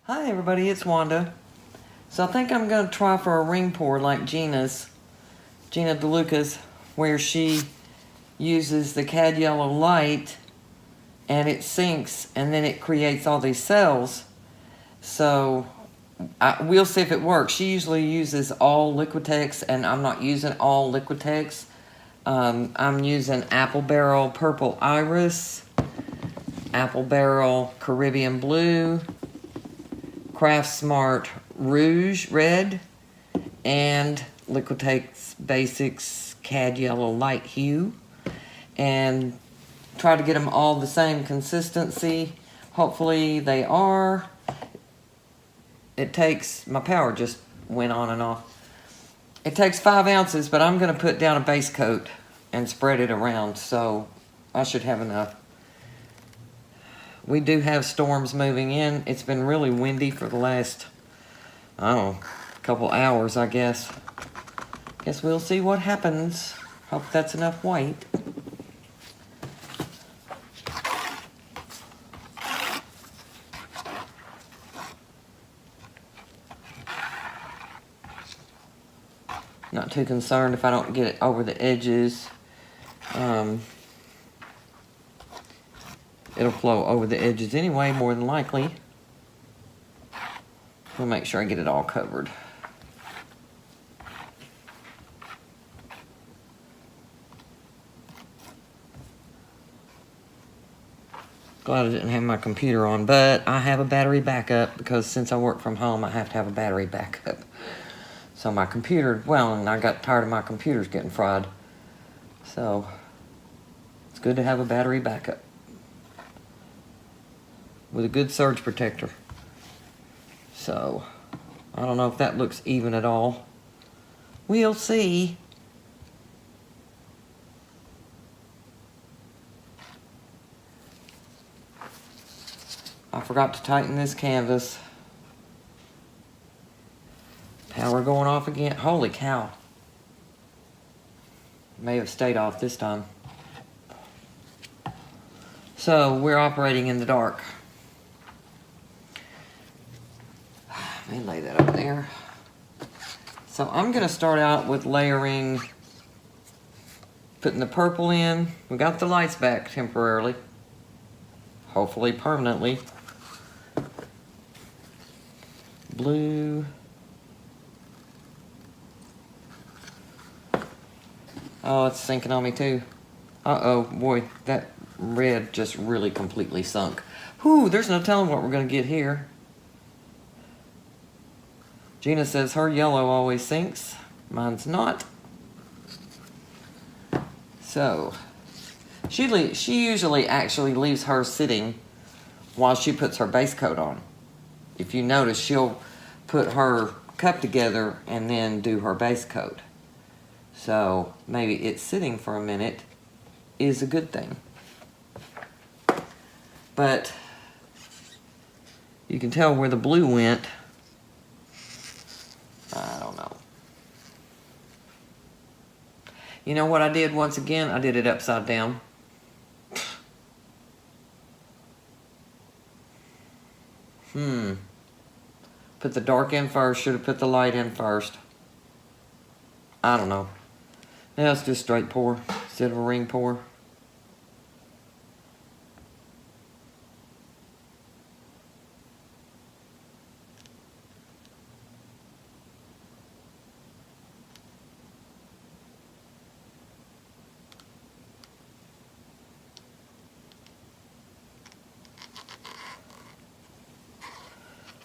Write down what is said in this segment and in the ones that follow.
Hi everybody, it's Wanda. So I think I'm going to try for a ring pour like Gina DeLuca's, where she uses the Cad Yellow Light and it sinks and then it creates all these cells. So we'll see if it works. She usually uses all Liquitex and I'm not using all Liquitex. I'm using Apple Barrel Purple Iris, Apple Barrel Caribbean Blue, Craft Smart Rouge Red, and Liquitex Basics Cad Yellow Light Hue, and try to get them all the same consistency. Hopefully they are. It takes, my power just went on and off. It takes 5 ounces, but I'm going to put down a base coat and spread it around, so I should have enough. We do have storms moving in. It's been really windy for the last, I don't know, couple hours, I guess. Guess we'll see what happens. Hope that's enough white. Not too concerned if I don't get it over the edges. It'll flow over the edges anyway, more than likely. We'll make sure I get it all covered. Glad I didn't have my computer on, but I have a battery backup because since I work from home, I have to have a battery backup. So my computer, well, and I got tired of my computers getting fried. So it's good to have a battery backup with a good surge protector. So I don't know if that looks even at all. We'll see. I forgot to tighten this canvas. Power going off again. Holy cow. May have stayed off this time. So we're operating in the dark. Let me lay that up there. So I'm going to start out with layering, putting the purple in. We got the lights back temporarily. Hopefully permanently. Blue. Oh, it's sinking on me too. Uh-oh, boy, that red just really completely sunk. Whew, there's no telling what we're going to get here. Gina says her yellow always sinks. Mine's not. So, she usually actually leaves hers sitting while she puts her base coat on. If you notice, she'll put her cup together and then do her base coat. So maybe it's sitting for a minute is a good thing. But you can tell where the blue went. I don't know. You know what I did once again? I did it upside down. Put the dark in first. Should have put the light in first. I don't know. Now let's just straight pour instead of a ring pour.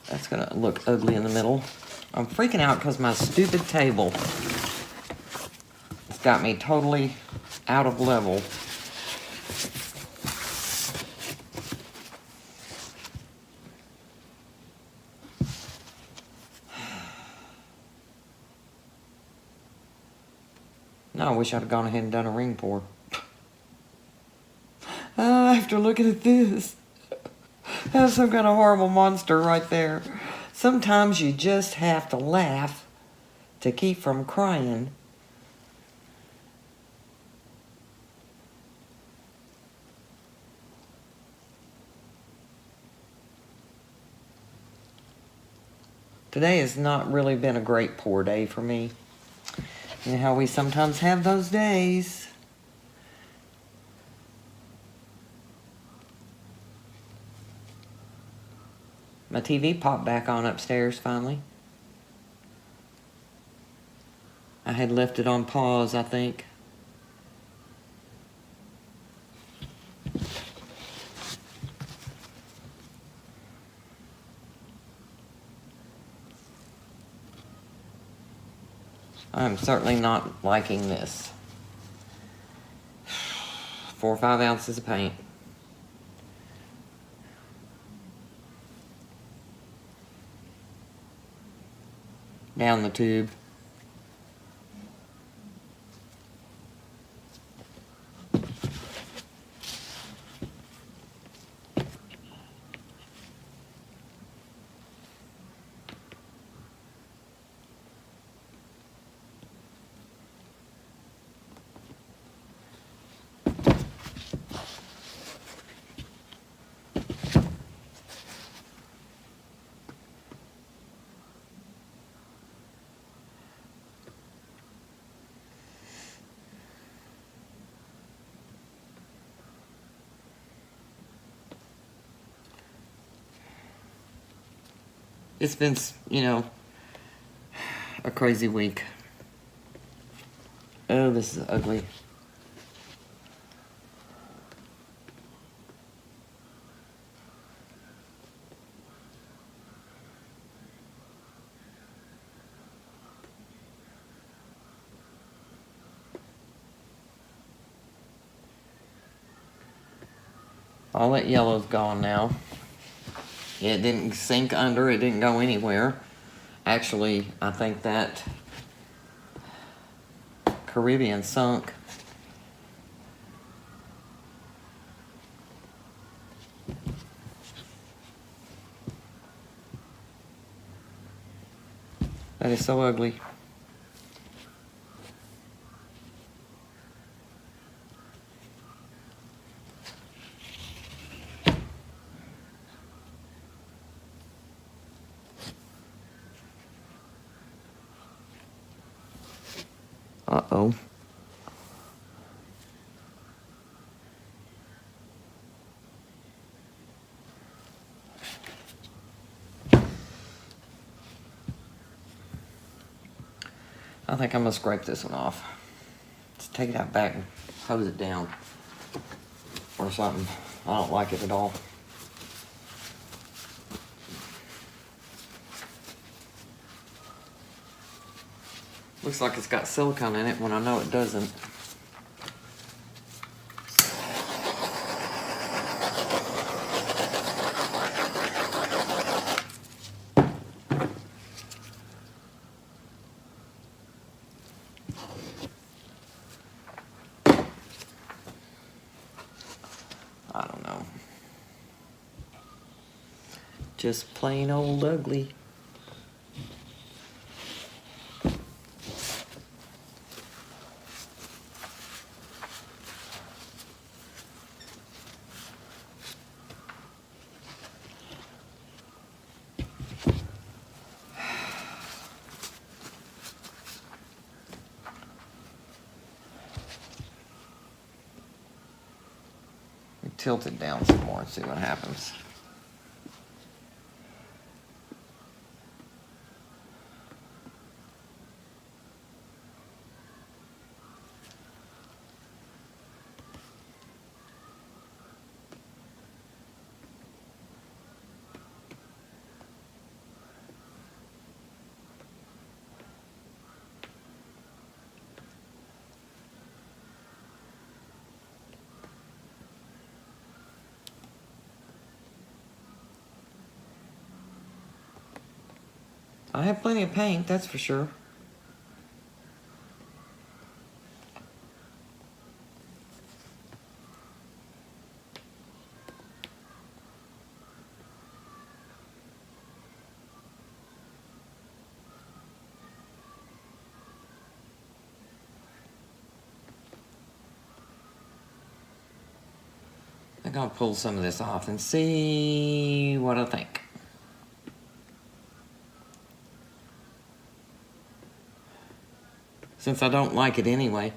That's gonna look ugly in the middle. I'm freaking out because my stupid table has got me totally out of level. Now I wish I'd gone ahead and done a ring pour. After looking at this, that's some kind of horrible monster right there. Sometimes you just have to laugh to keep from crying. Today has not really been a great pour day for me. You know how we sometimes have those days. My TV popped back on upstairs finally. I had left it on pause, I think. I'm certainly not liking this. 4 or 5 ounces of paint. Down the tube. It's been, you know, a crazy week. Oh, this is ugly. All that yellow's gone now. It didn't sink under, it didn't go anywhere. Actually, I think that Caribbean sunk. That is so ugly. Uh-oh. I think I'm gonna scrape this one off. Just take it out back and hose it down or something. I don't like it at all. Looks like it's got silicone in it when I know it doesn't. I don't know. Just plain old ugly. Tilt it down some more and see what happens. I have plenty of paint, that's for sure. I'm gonna pull some of this off and see what I think. since I don't like it anyway.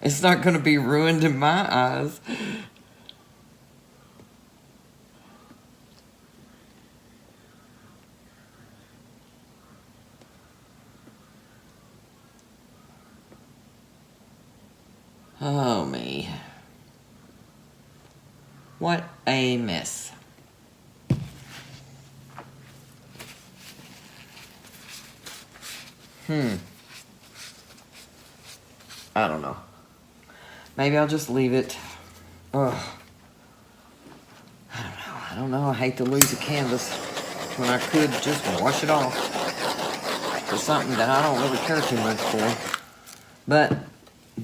It's not going to be ruined in my eyes. Oh, me. What a mess. I don't know. Maybe I'll just leave it. Ugh. I don't know. I hate to lose a canvas when I could just wash it off for something that I don't really care too much for. But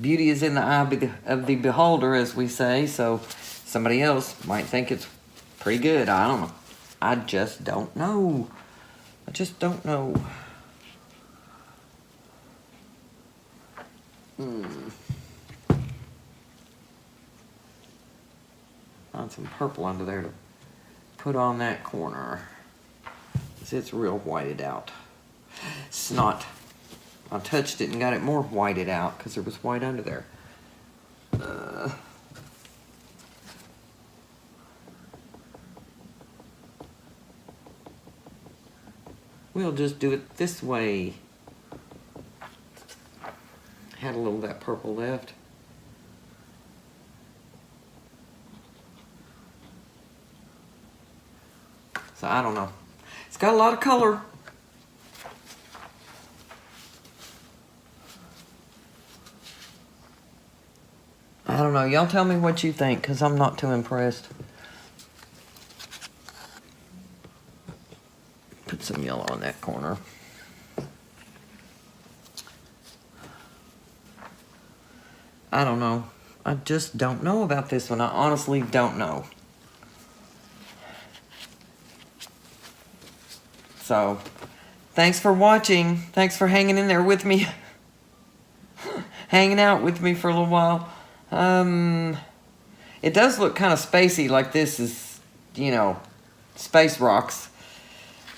beauty is in the eye of the beholder, as we say, so somebody else might think it's pretty good. I don't know. I just don't know. I just don't know. Found some purple under there to put on that corner. It's real whited out. It's not. I touched it and got it more whited out because there was white under there. We'll just do it this way. Had a little of that purple left. So I don't know. It's got a lot of color. I don't know. Y'all tell me what you think, because I'm not too impressed. Put some yellow in that corner. I don't know. I just don't know about this one. I honestly don't know. So, thanks for watching. Thanks for hanging in there with me. Hanging out with me for a little while. It does look kind of spacey, like this is, you know, space rocks.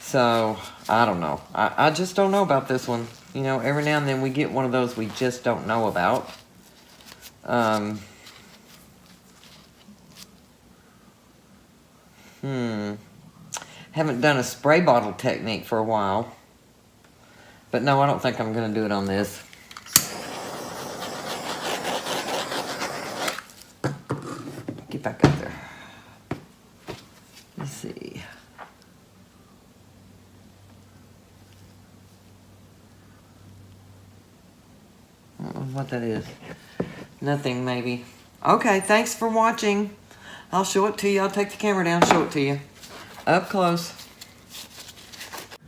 So, I don't know. I just don't know about this one. You know, every now and then we get one of those we just don't know about. Haven't done a spray bottle technique for a while. But no, I don't think I'm going to do it on this. Get back up there. Let's see. I don't know what that is. Nothing, maybe. Okay, thanks for watching. I'll show it to you. I'll take the camera down, show it to you. Up close.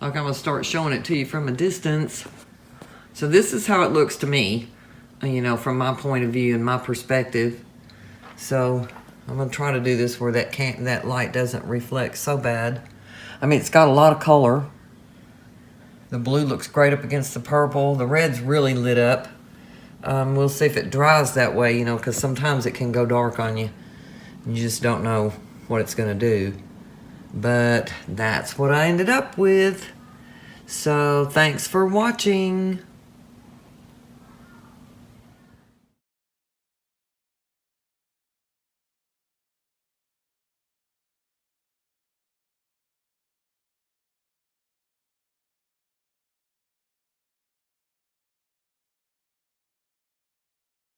Okay, I'm going to start showing it to you from a distance. So this is how it looks to me, you know, from my point of view and my perspective. So I'm going to try to do this where that light doesn't reflect so bad. I mean, it's got a lot of color. The blue looks great up against the purple. The red's really lit up. We'll see if it dries that way, you know, because sometimes it can go dark on you. You just don't know what it's going to do. But that's what I ended up with. So thanks for watching.